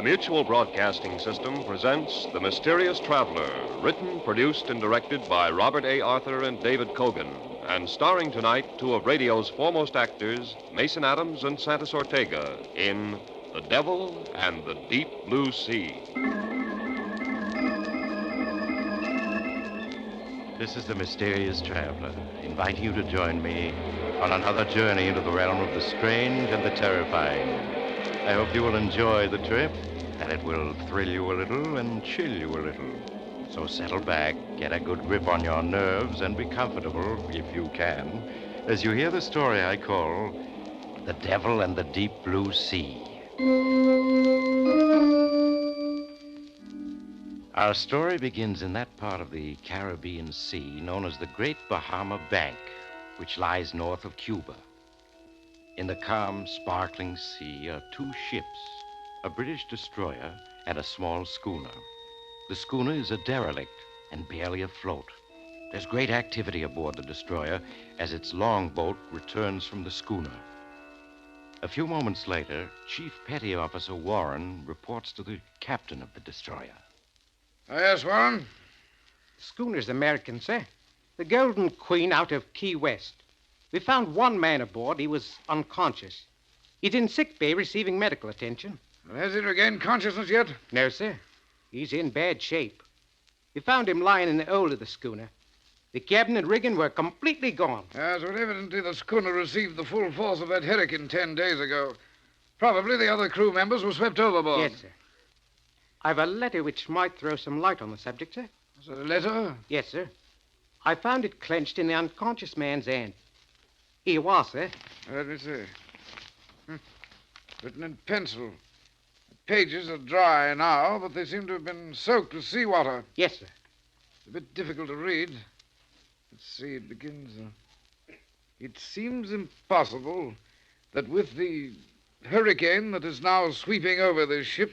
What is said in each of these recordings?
The Mutual Broadcasting System presents The Mysterious Traveler, written, produced, and directed by Robert A. Arthur and David Kogan, and starring tonight two of radio's foremost actors, Mason Adams and Santos Ortega, in The Devil and the Deep Blue Sea. This is The Mysterious Traveler, inviting you to join me on another journey into the realm of the strange and the terrifying. I hope you will enjoy the trip, that it will thrill you a little and chill you a little. So settle back, get a good grip on your nerves, and be comfortable, if you can, as you hear the story I call The Devil and the Deep Blue Sea. Our story begins in that part of the Caribbean Sea known as the Great Bahama Bank, which lies north of Cuba. In the calm, sparkling sea are two ships, a British destroyer and a small schooner. The schooner is a derelict and barely afloat. There's great activity aboard the destroyer as its longboat returns from the schooner. A few moments later, Chief Petty Officer Warren reports to the captain of the destroyer. Yes, Warren? The schooner's American, sir. The Golden Queen out of Key West. We found one man aboard. He was unconscious. He's in sick bay receiving medical attention. Well, has he regained consciousness yet? No, sir. He's in bad shape. We found him lying in the hold of the schooner. The cabin and rigging were completely gone. Yes, well, evidently the schooner received the full force of that hurricane 10 days ago. Probably the other crew members were swept overboard. Yes, sir. I've a letter which might throw some light on the subject, sir. Is it a letter? Yes, sir. I found it clenched in the unconscious man's hand. Here you are, sir. Let me see. Written in pencil. The pages are dry now, but they seem to have been soaked with seawater. Yes, sir. It's a bit difficult to read. Let's see, it begins... It seems impossible that with the hurricane that is now sweeping over this ship,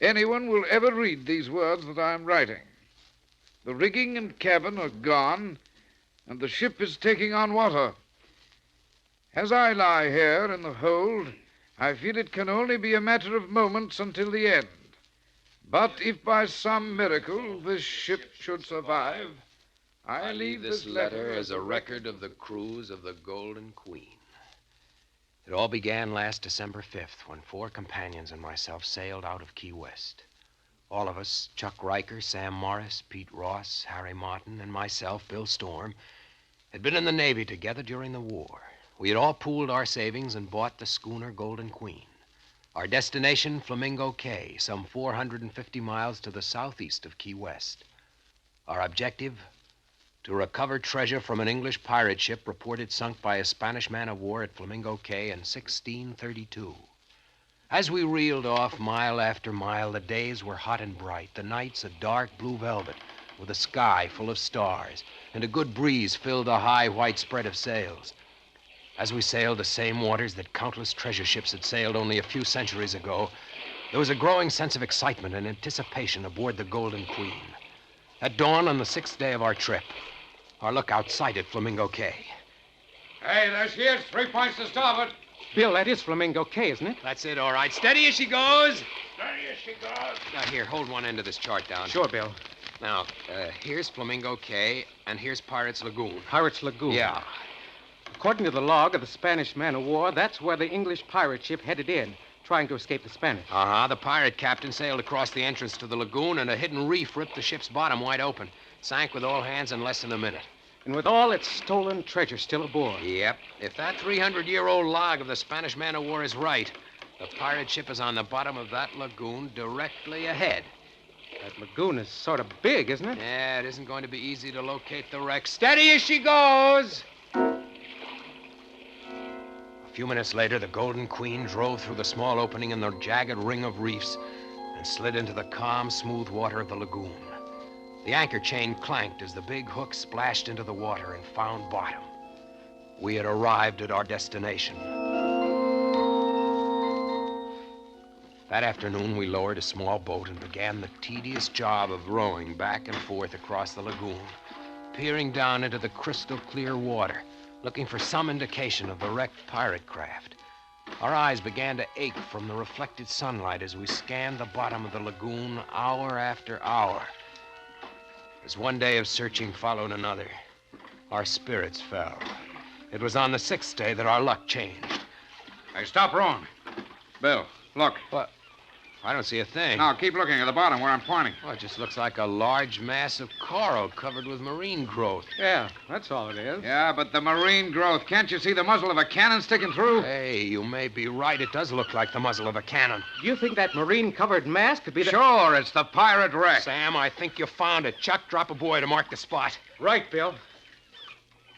anyone will ever read these words that I am writing. The rigging and cabin are gone, and the ship is taking on water. As I lie here in the hold, I feel it can only be a matter of moments until the end. But if by some miracle this ship should survive, I leave this letter as a record of the cruise of the Golden Queen. It all began last December 5th when 4 companions and myself sailed out of Key West. All of us, Chuck Riker, Sam Morris, Pete Ross, Harry Martin, and myself, Bill Storm, had been in the Navy together during the war. We had all pooled our savings and bought the schooner Golden Queen. Our destination, Flamingo Cay, some 450 miles to the southeast of Key West. Our objective, to recover treasure from an English pirate ship reported sunk by a Spanish man-of-war at Flamingo Cay in 1632. As we reeled off mile after mile, the days were hot and bright, the nights a dark blue velvet with a sky full of stars, and a good breeze filled the high white spread of sails. As we sailed the same waters that countless treasure ships had sailed only a few centuries ago, there was a growing sense of excitement and anticipation aboard the Golden Queen. At dawn on the 6th day of our trip, our lookout sighted Flamingo Cay. Hey, there she is. 3 points to starboard. Bill, that is Flamingo Cay, isn't it? That's it, all right. Steady as she goes. Steady as she goes. Now, here, hold one end of this chart down. Sure, Bill. Now, here's Flamingo Cay, and here's Pirates Lagoon. Pirates Lagoon. Yeah. According to the log of the Spanish man-of-war, that's where the English pirate ship headed in, trying to escape the Spanish. Uh-huh. The pirate captain sailed across the entrance to the lagoon, and a hidden reef ripped the ship's bottom wide open. Sank with all hands in less than a minute. And with all its stolen treasure still aboard. Yep. If that 300-year-old log of the Spanish man-of-war is right, the pirate ship is on the bottom of that lagoon directly ahead. That lagoon is sort of big, isn't it? Yeah, it isn't going to be easy to locate the wreck. Steady as she goes! A few minutes later, the Golden Queen drove through the small opening in the jagged ring of reefs and slid into the calm, smooth water of the lagoon. The anchor chain clanked as the big hook splashed into the water and found bottom. We had arrived at our destination. That afternoon, we lowered a small boat and began the tedious job of rowing back and forth across the lagoon, peering down into the crystal clear water, looking for some indication of the wrecked pirate craft. Our eyes began to ache from the reflected sunlight as we scanned the bottom of the lagoon hour after hour. As one day of searching followed another, our spirits fell. It was on the 6th day that our luck changed. Hey, stop rowing. Bill, look. What? I don't see a thing. Now, keep looking at the bottom where I'm pointing. Well, it just looks like a large mass of coral covered with marine growth. Yeah, that's all it is. Yeah, but the marine growth. Can't you see the muzzle of a cannon sticking through? Hey, you may be right. It does look like the muzzle of a cannon. Do you think that marine-covered mass could be the... Sure, it's the pirate wreck. Sam, I think you found it. Chuck, drop a buoy to mark the spot. Right, Bill.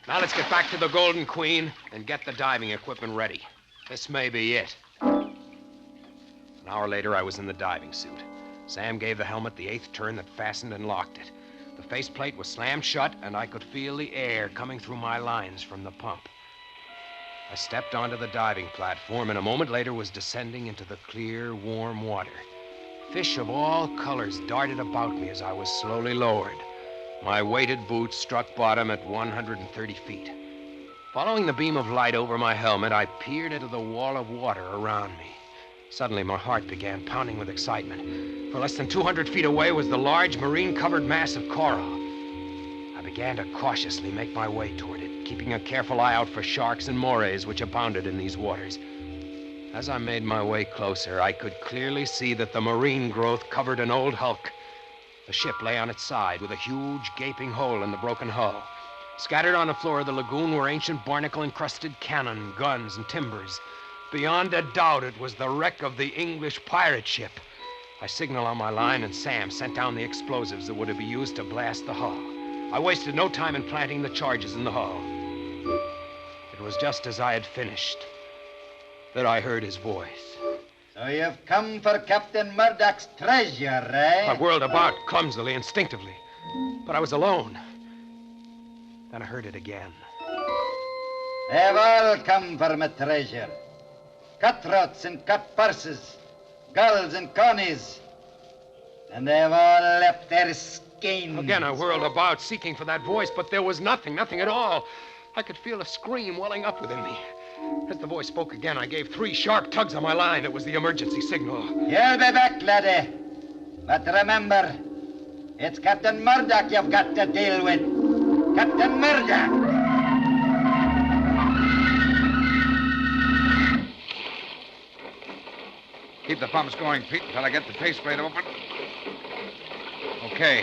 Now let's get back to the Golden Queen and get the diving equipment ready. This may be it. An hour later, I was in the diving suit. Sam gave the helmet the 8th turn that fastened and locked it. The faceplate was slammed shut, and I could feel the air coming through my lines from the pump. I stepped onto the diving platform, and a moment later was descending into the clear, warm water. Fish of all colors darted about me as I was slowly lowered. My weighted boots struck bottom at 130 feet. Following the beam of light over my helmet, I peered into the wall of water around me. Suddenly, my heart began pounding with excitement. For less than 200 feet away was the large marine-covered mass of coral. I began to cautiously make my way toward it, keeping a careful eye out for sharks and morays which abounded in these waters. As I made my way closer, I could clearly see that the marine growth covered an old hulk. The ship lay on its side with a huge, gaping hole in the broken hull. Scattered on the floor of the lagoon were ancient barnacle-encrusted cannon, guns, and timbers. Beyond a doubt, it was the wreck of the English pirate ship. I signaled on my line, and Sam sent down the explosives that were to be used to blast the hull. I wasted no time in planting the charges in the hull. It was just as I had finished that I heard his voice. So you've come for Captain Murdoch's treasure, eh? I whirled about, clumsily, instinctively. But I was alone. Then I heard it again. They've all come for my treasure. Cutthroats and cut purses, gulls and connies. And they've all left their skins. Again, I whirled about, seeking for that voice, but there was nothing at all. I could feel a scream welling up within me. As the voice spoke again, I gave 3 sharp tugs on my line. It was the emergency signal. You'll be back, laddie. But remember, it's Captain Murdoch you've got to deal with. Captain Murdoch! Keep the pumps going, Pete, until I get the faceplate open. Okay.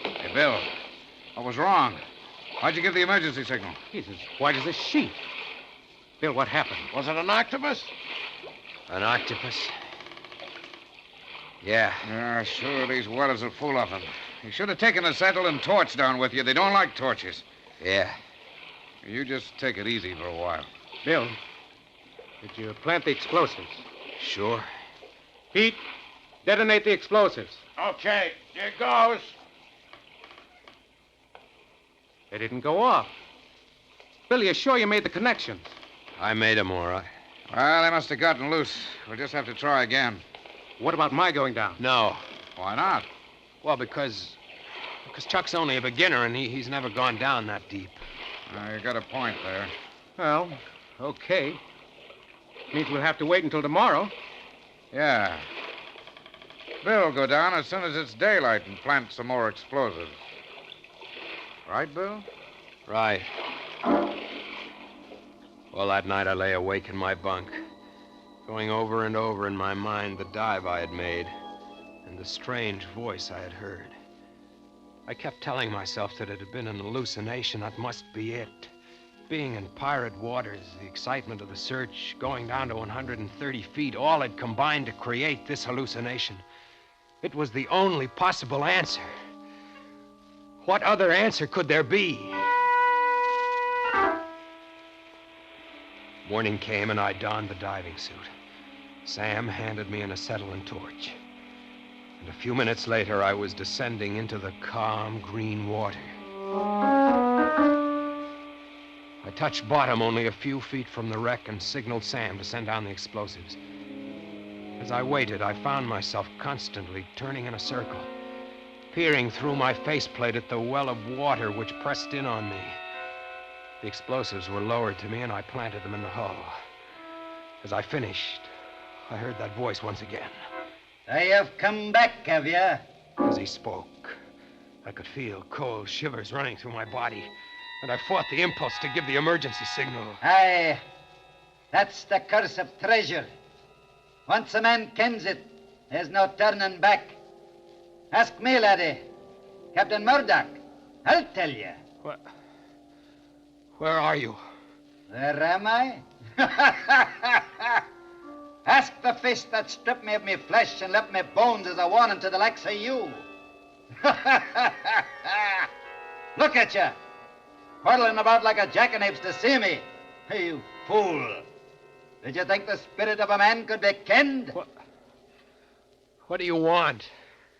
Hey, Bill, what was wrong? Why'd you give the emergency signal? He's as white as a sheet. Bill, what happened? Was it an octopus? An octopus? Yeah. Yeah, sure, these whalers are full of them. You should have taken a settle and torch down with you. They don't like torches. Yeah. You just take it easy for a while. Bill, did you plant the explosives? Sure. Pete, detonate the explosives. Okay, here goes. They didn't go off. Bill, you sure you made the connections? I made them all right. Well, they must have gotten loose. We'll just have to try again. What about my going down? No. Why not? Well, because Chuck's only a beginner, and he's never gone down that deep. You got a point there. Well, okay. Means we'll have to wait until tomorrow. Yeah. Bill will go down as soon as it's daylight and plant some more explosives. Right, Bill? Right. Well, that night I lay awake in my bunk, going over and over in my mind the dive I had made and the strange voice I had heard. I kept telling myself that it had been an hallucination. That must be it. Being in pirate waters, the excitement of the search, going down to 130 feet, all had combined to create this hallucination. It was the only possible answer. What other answer could there be? Morning came and I donned the diving suit. Sam handed me an acetylene torch. And a few minutes later, I was descending into the calm green water. I touched bottom only a few feet from the wreck and signaled Sam to send down the explosives. As I waited, I found myself constantly turning in a circle, peering through my faceplate at the well of water which pressed in on me. The explosives were lowered to me, and I planted them in the hull. As I finished, I heard that voice once again. So you've come back, have you? As he spoke, I could feel cold shivers running through my body, and I fought the impulse to give the emergency signal. Aye. That's the curse of treasure. Once a man kens it, there's no turning back. Ask me, laddie. Captain Murdoch. I'll tell you. Where are you? Where am I? Ask the fish that stripped me of me flesh and left me bones as a warning to the likes of you. Look at you, whirling about like a jackanapes to see me. You fool. Did you think the spirit of a man could be kenned? What do you want?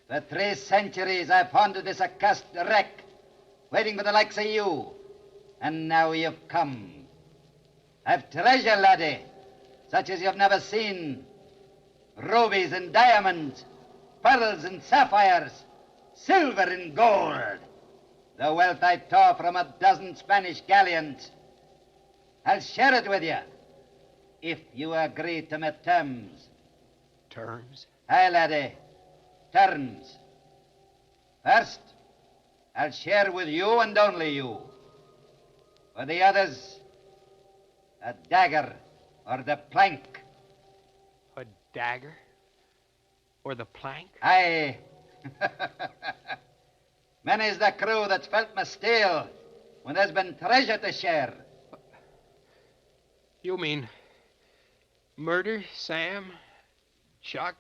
For 3 centuries I've haunted this accursed wreck, waiting for the likes of you. And now you've come. I've treasure, laddie, such as you've never seen. Rubies and diamonds, pearls and sapphires, silver and gold. The wealth I tore from a dozen Spanish galleons. I'll share it with you, if you agree to my terms. Terms? Aye, laddie, terms. First, I'll share with you and only you. For the others, a dagger or the plank. A dagger? Or the plank? Aye. Many's the crew that's felt my steel when there's been treasure to share. You mean Murder, Sam, Chuck,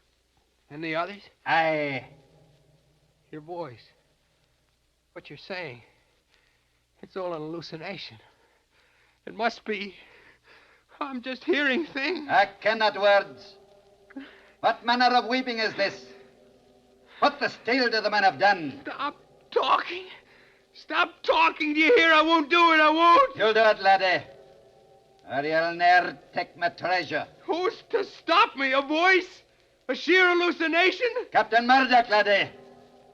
and the others? Aye. Your voice. What you're saying. It's all an hallucination. It must be. I'm just hearing things. I cannot words. What manner of weeping is this? What the steel do the men have done? Stop talking. Stop talking. Do you hear? I won't do it. I won't. You'll do it, laddie. Or you'll ne'er take my treasure. Who's to stop me? A voice? A sheer hallucination? Captain Murdoch, laddie.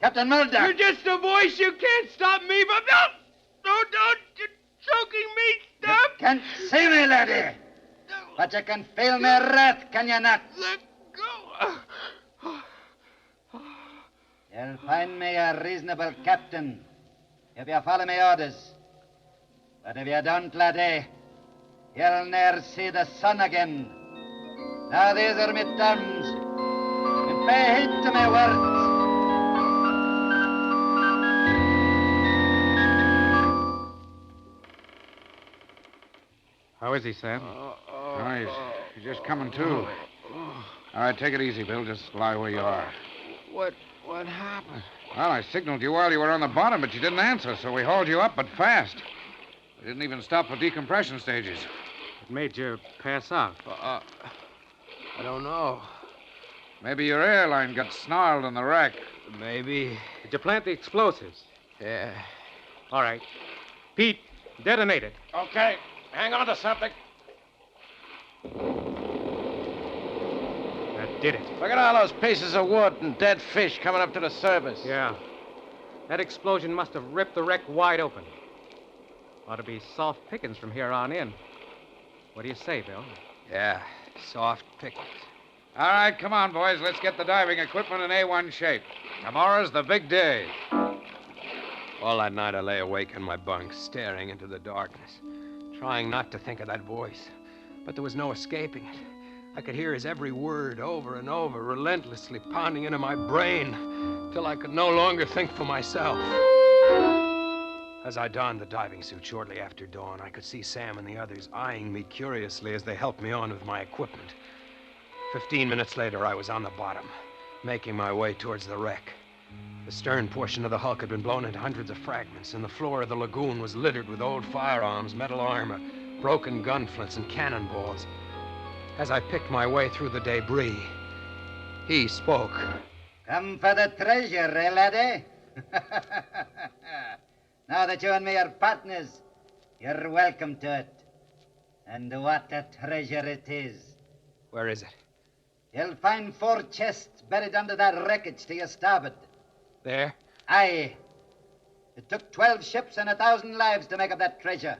Captain Murdoch. You're just a voice. You can't stop me. But no, don't. You're choking me. Stop. You can't see me, laddie. But you can feel my wrath, can you not? Let go. You'll find me a reasonable captain if you follow my orders. But if you don't, laddie, you'll ne'er see the sun again. Now these are my terms, and pay heed to my words. How is he, Sam? He's just coming to. All right, take it easy, Bill. Just lie where you are. What happened? Well, I signaled you while you were on the bottom, but you didn't answer, so we hauled you up, but fast. We didn't even stop for decompression stages. It made you pass out. I don't know. Maybe your airline got snarled in the wreck. Maybe. Did you plant the explosives? Yeah. All right. Pete, detonate it. Okay, hang on to something. That did it. Look at all those pieces of wood and dead fish coming up to the surface. Yeah. That explosion must have ripped the wreck wide open. Ought to be soft pickings from here on in. What do you say, Bill? Yeah. Soft pickings. All right, come on, boys. Let's get the diving equipment in A1 shape. Tomorrow's the big day. All that night I lay awake in my bunk, staring into the darkness, trying not to think of that voice. But there was no escaping it. I could hear his every word over and over, relentlessly pounding into my brain, till I could no longer think for myself. As I donned the diving suit shortly after dawn, I could see Sam and the others eyeing me curiously as they helped me on with my equipment. 15 minutes later, I was on the bottom, making my way towards the wreck. The stern portion of the hulk had been blown into hundreds of fragments, and the floor of the lagoon was littered with old firearms, metal armor, broken gun flints, and cannonballs. As I picked my way through the debris, he spoke. Come for the treasure, eh, laddie? Now that you and me are partners, you're welcome to it. And what a treasure it is. Where is it? You'll find 4 chests buried under that wreckage to your starboard. There? Aye. It took 12 ships and 1,000 lives to make up that treasure.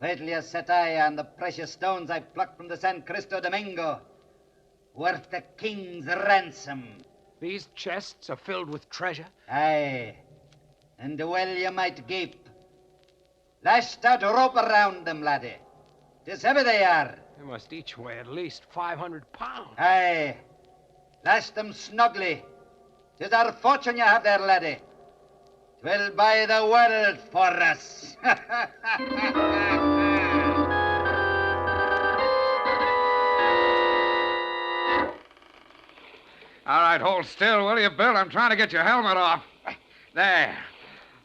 Wait till you set eye on the precious stones I plucked from the San Cristo Domingo. Worth a king's ransom. These chests are filled with treasure? Aye. And well you might gape. Lashed out rope around them, laddie. 'Tis heavy they are. They must each weigh at least 500 pounds. Aye. Lash them snugly. 'Tis our fortune you have there, laddie. 'Twill buy the world for us. All right, hold still, will you, Bill? I'm trying to get your helmet off. There.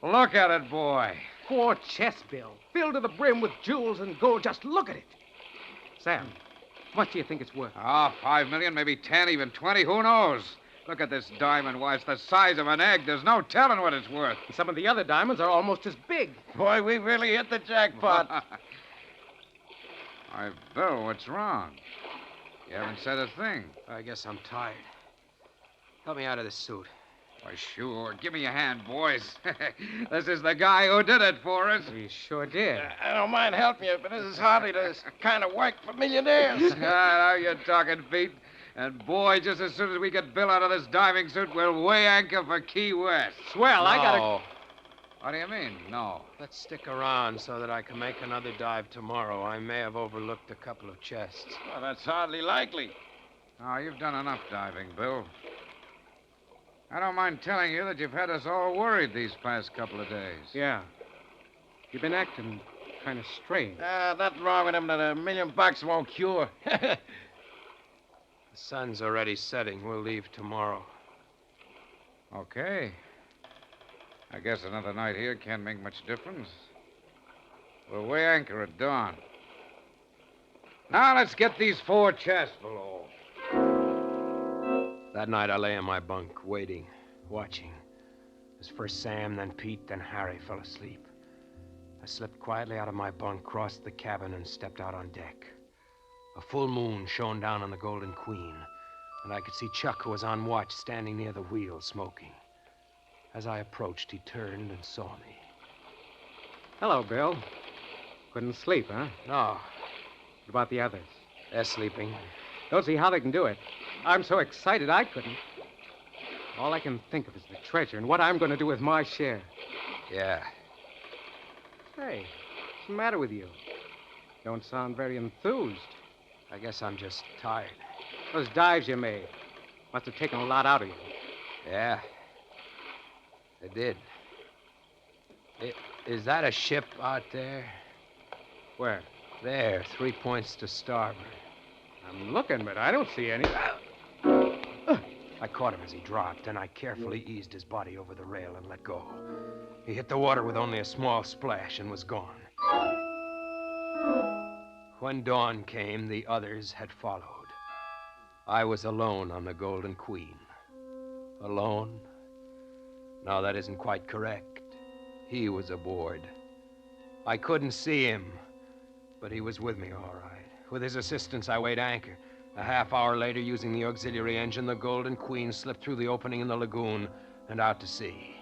Look at it, boy. 4 chests, Bill, filled to the brim with jewels and gold. Just look at it. Sam, how much do you think it's worth? Oh, 5 million, maybe 10, even 20. Who knows? Look at this diamond. Why, it's the size of an egg. There's no telling what it's worth. Some of the other diamonds are almost as big. Boy, we really hit the jackpot. Why, Bill, what's wrong? You haven't said a thing. I guess I'm tired. Help me out of this suit. Why, sure. Give me a hand, boys. This is the guy who did it for us. He sure did. I don't mind helping you, but this is hardly the kind of work for millionaires. Now you're talking, Pete. And, boy, just as soon as we get Bill out of this diving suit, we'll weigh anchor for Key West. Swell, I gotta... No. What do you mean, no? Let's stick around so that I can make another dive tomorrow. I may have overlooked a couple of chests. Well, that's hardly likely. Oh, you've done enough diving, Bill. I don't mind telling you that you've had us all worried these past couple of days. Yeah. You've been acting kind of strange. Nothing wrong with him that $1 million won't cure. The sun's already setting. We'll leave tomorrow. Okay. I guess another night here can't make much difference. We'll weigh anchor at dawn. Now let's get these 4 chests below. That night I lay in my bunk, waiting, watching. As first Sam, then Pete, then Harry fell asleep. I slipped quietly out of my bunk, crossed the cabin, and stepped out on deck. A full moon shone down on the Golden Queen, and I could see Chuck, who was on watch, standing near the wheel, smoking. As I approached, he turned and saw me. Hello, Bill. Couldn't sleep, huh? No, What about the others? they're sleeping. Don't see how they can do it. I'm so excited I couldn't. All I can think of is the treasure and what I'm going to do with my share. Yeah. Hey, what's the matter with you? Don't sound very enthused. I guess I'm just tired. Those dives you made must have taken a lot out of you. Yeah. They did. Is that a ship out there? Where? There, 3 points to starboard. I'm looking, but I don't see any. I caught him as he dropped, and I carefully eased his body over the rail and let go. He hit the water with only a small splash and was gone. When dawn came, the others had followed. I was alone on the Golden Queen. Alone? No, that isn't quite correct. He was aboard. I couldn't see him, but he was with me all right. With his assistance, I weighed anchor. A half hour later, using the auxiliary engine, the Golden Queen slipped through the opening in the lagoon and out to sea.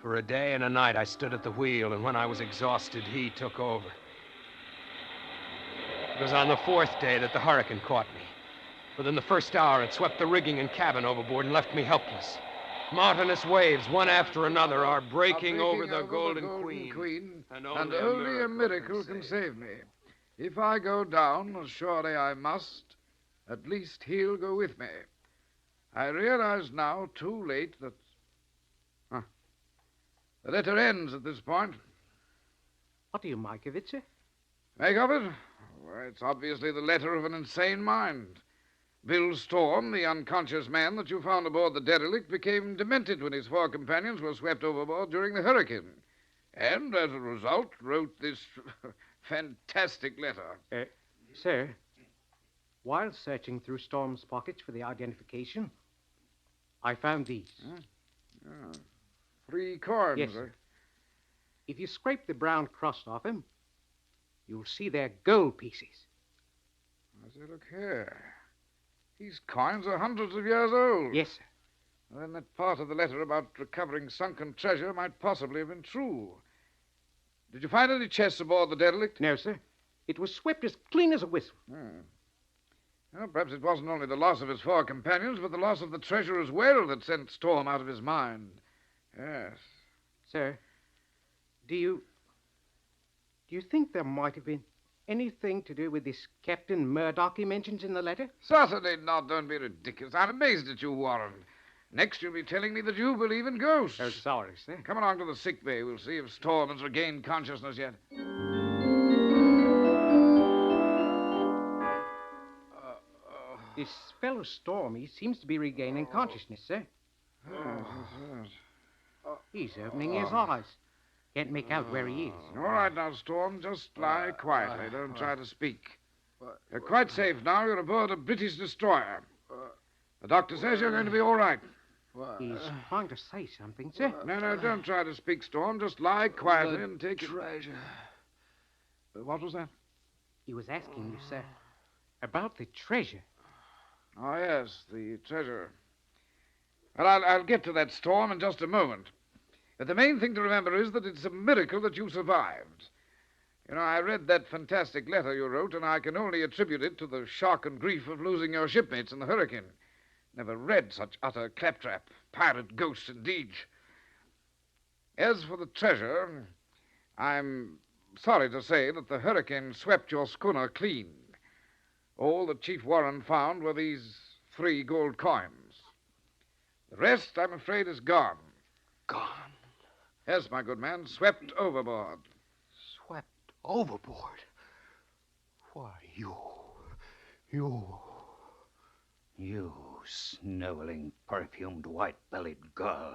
For a day and a night, I stood at the wheel, and when I was exhausted, he took over. It was on the 4th day that the hurricane caught me. Within the first hour, it swept the rigging and cabin overboard and left me helpless. Mountainous waves, one after another, are breaking over the Golden Queen. And only a miracle can save me. If I go down, as surely I must, at least he'll go with me. I realize now, too late, that... The letter ends at this point. What do you make of it, sir? Make of it? Well, it's obviously the letter of an insane mind. Bill Storm, the unconscious man that you found aboard the derelict, became demented when his 4 companions were swept overboard during the hurricane. And, as a result, wrote this fantastic letter. Sir, while searching through Storm's pockets for the identification, I found these. 3 coins. Yes, sir. If you scrape the brown crust off him, you'll see they're gold pieces. I say, look here. These coins are hundreds of years old. Yes, sir. Then that part of the letter about recovering sunken treasure might possibly have been true. Did you find any chests aboard the derelict? No, sir. It was swept as clean as a whistle. Well, perhaps it wasn't only the loss of his 4 companions, but the loss of the treasure as well that sent Storm out of his mind. Yes. Sir, do you think there might have been anything to do with this Captain Murdoch he mentions in the letter? Certainly not. Don't be ridiculous. I'm amazed at you, Warren. Next, you'll be telling me that you believe in ghosts. Oh, sorry, sir. Come along to the sick bay. We'll see if Storm has regained consciousness yet. This fellow Storm, he seems to be regaining consciousness, sir. He's opening his eyes. Can't make out where he is. All right now, Storm. Just lie quietly. Don't try to speak. You're quite safe now. You're aboard a British destroyer. The doctor says you're going to be all right. He's trying to say something, sir. No, don't try to speak, Storm. Just lie quietly and take treasure. What was that? He was asking you, sir, about the treasure. Oh, yes, the treasure. Well, I'll get to that, Storm, in just a moment. But the main thing to remember is that it's a miracle that you survived. You know, I read that fantastic letter you wrote, and I can only attribute it to the shock and grief of losing your shipmates in the hurricane. Never read such utter claptrap. Pirate ghosts, indeed. As for the treasure, I'm sorry to say that the hurricane swept your schooner clean. All that Chief Warren found were these 3 gold coins. The rest, I'm afraid, is gone. Gone? Yes, my good man, swept overboard. Swept overboard? Why, you, sniveling, perfumed, white-bellied girl.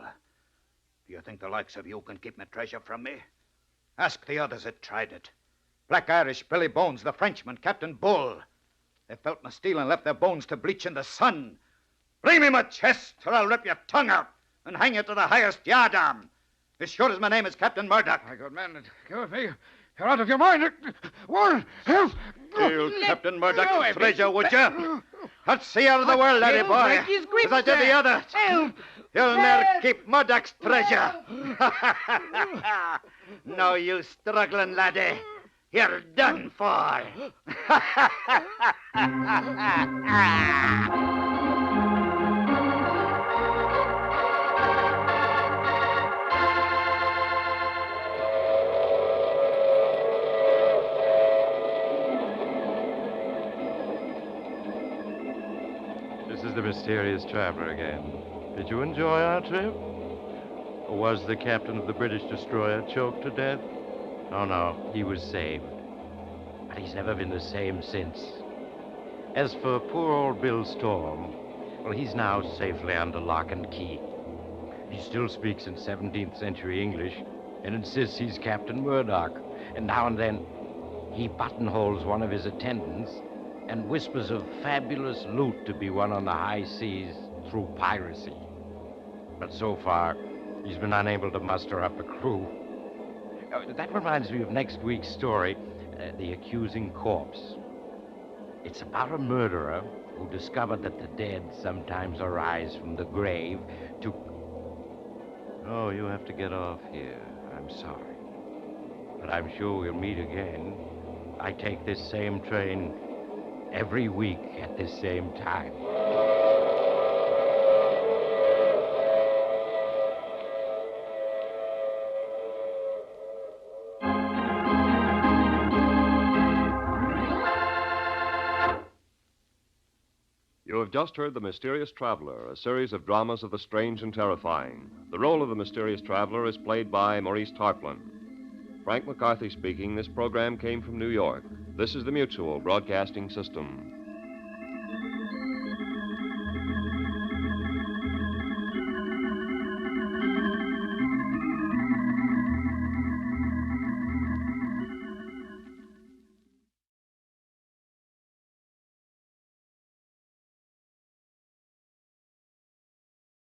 Do you think the likes of you can keep my treasure from me? Ask the others that tried it. Black Irish, Billy Bones, the Frenchman, Captain Bull. They felt my steel and left their bones to bleach in the sun. Bring me my chest, or I'll rip your tongue out and hang you to the highest yardarm. As sure as my name is Captain Murdoch. My good man, go with me. You're out of your mind. Warren, help! Steal Captain Murdoch's treasure, would you? Let's see out of the world, laddie boy. As I did the other. Help! You'll never keep Murdoch's treasure. No, you struggling laddie. You're done for. This is the mysterious traveler again. Did you enjoy our trip? Or was the captain of the British destroyer choked to death? Oh, no, he was saved. But he's never been the same since. As for poor old Bill Storm, well, he's now safely under lock and key. He still speaks in 17th century English and insists he's Captain Murdoch. And now and then, he buttonholes one of his attendants and whispers of fabulous loot to be won on the high seas through piracy. But so far, he's been unable to muster up a crew. That reminds me of next week's story, The Accusing Corpse. It's about a murderer who discovered that the dead sometimes arise from the grave to... Oh, you have to get off here. I'm sorry. But I'm sure we'll meet again. I take this same train every week at this same time. You have just heard The Mysterious Traveler, a series of dramas of the strange and terrifying. The role of the mysterious traveler is played by Maurice Tarplin. Frank McCarthy speaking. This program came from New York. This is the Mutual Broadcasting System.